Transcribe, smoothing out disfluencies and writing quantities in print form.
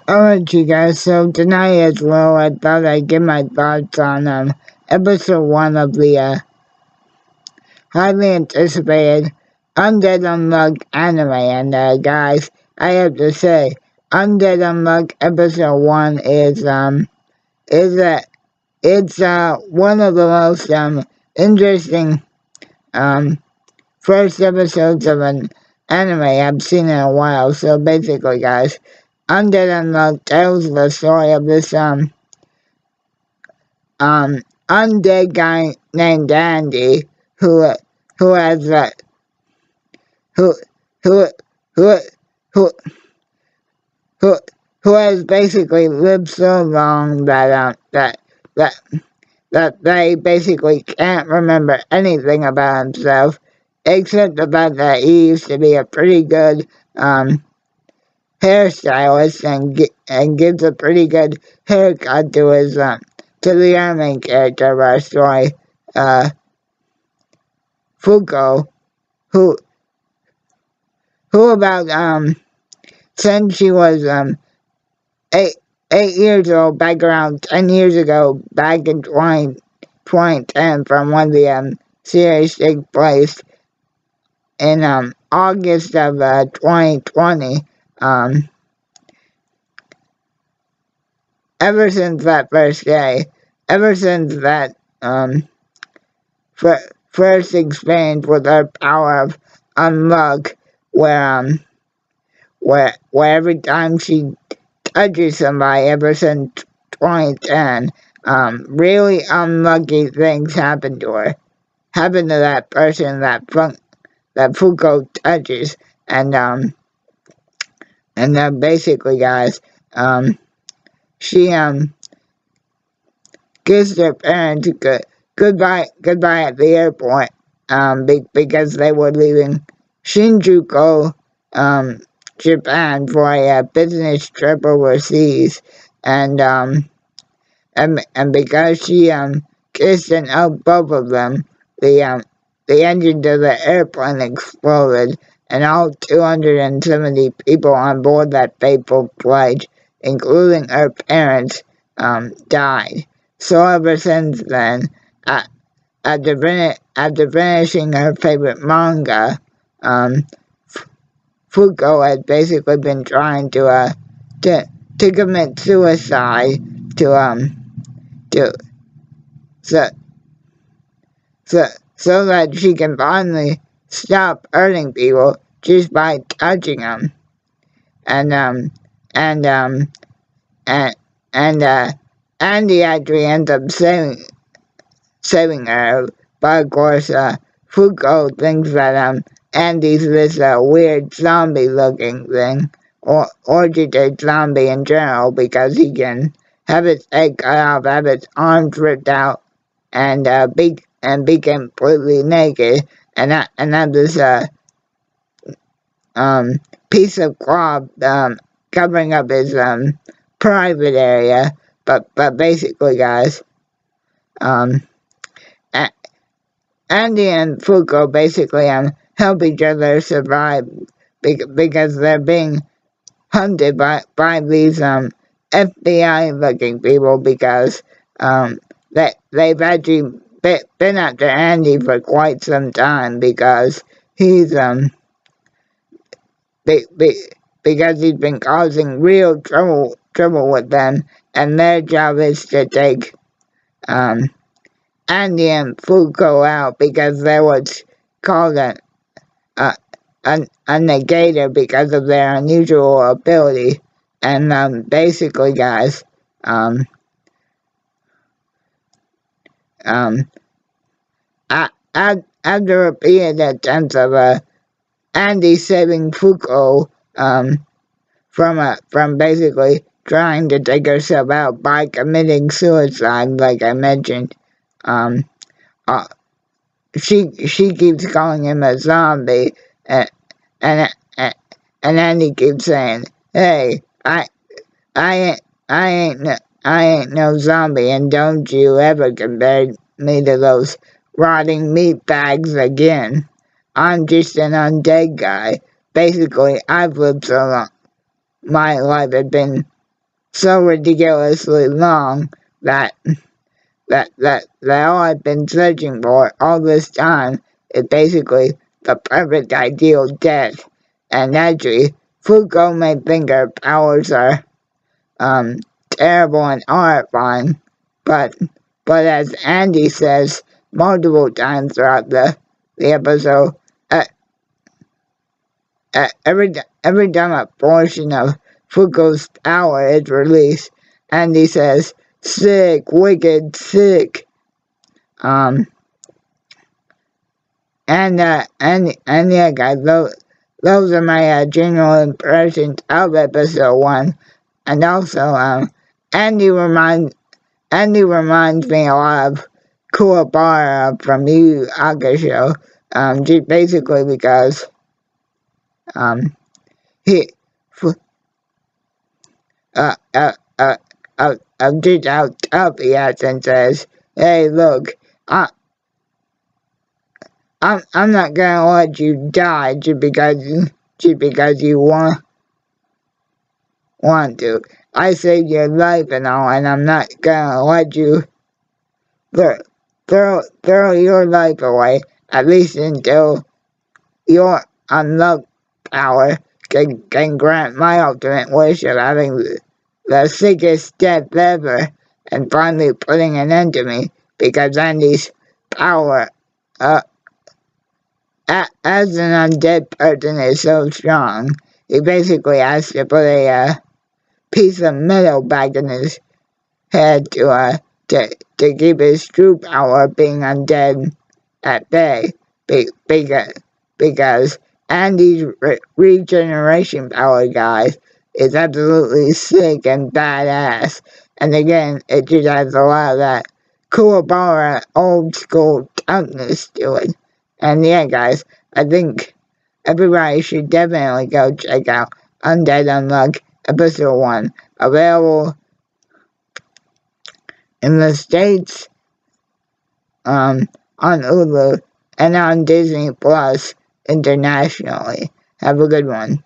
Alright, you guys, so tonight as well, I thought I'd give my thoughts on episode 1 of the highly anticipated Undead Unluck anime. And guys, I have to say, Undead Unluck episode 1 is it's one of the most interesting first episodes of an anime I've seen in a while. So basically, guys, Undead Unluck tells the story of this undead guy named Andy who has who who who who who who has basically lived so long that they basically can't remember anything about himself except the fact that he used to be a pretty good hairstylist and gives a pretty good haircut to his to the anime character of our story, Fuko, who about since she was eight years old, back around 10 years ago, back in 2010, from when the series took place in August of 2020. Ever since that first day, ever since that first experience with her power of unluck, where every time she touches somebody, ever since 2010, really unlucky things happen to her. Happen to that person that Fuko touches, and basically, guys, she kissed her parents goodbye at the airport, because they were leaving Shinjuku, Japan for a business trip overseas, and because she kissed and hugged both of them, the engine of the airplane exploded, and all 270 people on board that fateful flight, including her parents, died. So ever since then, after finishing her favorite manga, Fuko has basically been trying to commit suicide to so that she can finally stop hurting people just by touching them. And Andy actually ends up saving her, but of course Fuko thinks that Andy's this weird zombie looking thing, or just a zombie in general, because he can have his head cut off, have his arms ripped out, and be completely naked, and have this piece of cloth covering up his private area. But basically, guys, Andy and Fuko basically help each other survive because they're being hunted by these FBI looking people, because they've actually been after Andy for quite some time, because he's because he's been causing real trouble with them, and their job is to take Andy and Fuko out, because they're what's called a negator because of their unusual ability. And basically, guys, after repeated attempts of Andy saving Fuko from basically trying to take herself out by committing suicide, like I mentioned, she keeps calling him a zombie, and Andy keeps saying, "Hey, I ain't no zombie, and don't you ever compare me to those rotting meat bags again. I'm just an undead guy. Basically, I've lived so long. My life has been so ridiculously long that all I've been searching for all this time is basically the perfect ideal death. And actually, Foucault may think our powers are terrible and horrifying, but as Andy says multiple times throughout the episode, uh, every time a portion of Foucault's power is released, Andy says, "Sick, wicked, sick." Um, and yeah, guys, those are my general impressions of episode 1. And also, Andy reminds me a lot of Kuwabara from Yu Hakusho, just basically because he just how tough he acts and says, "Hey, look, I I'm not gonna let you die just because you want to. I saved your life and all, and I'm not gonna let you throw your life away, at least until your unluck power can grant my ultimate wish of having the sickest death ever and finally putting an end to me, because Andy's power as an undead person is so strong. He basically has to put a piece of metal back in his head to keep his true power of being undead at bay, because Andy's regeneration power, guys, is absolutely sick and badass. And again, it just has a lot of that Kuwabara old school toughness to it. And yeah, guys, I think everybody should definitely go check out Undead Unluck Episode 1, available in the States, on Hulu, and on Disney Plus internationally. Have a good one.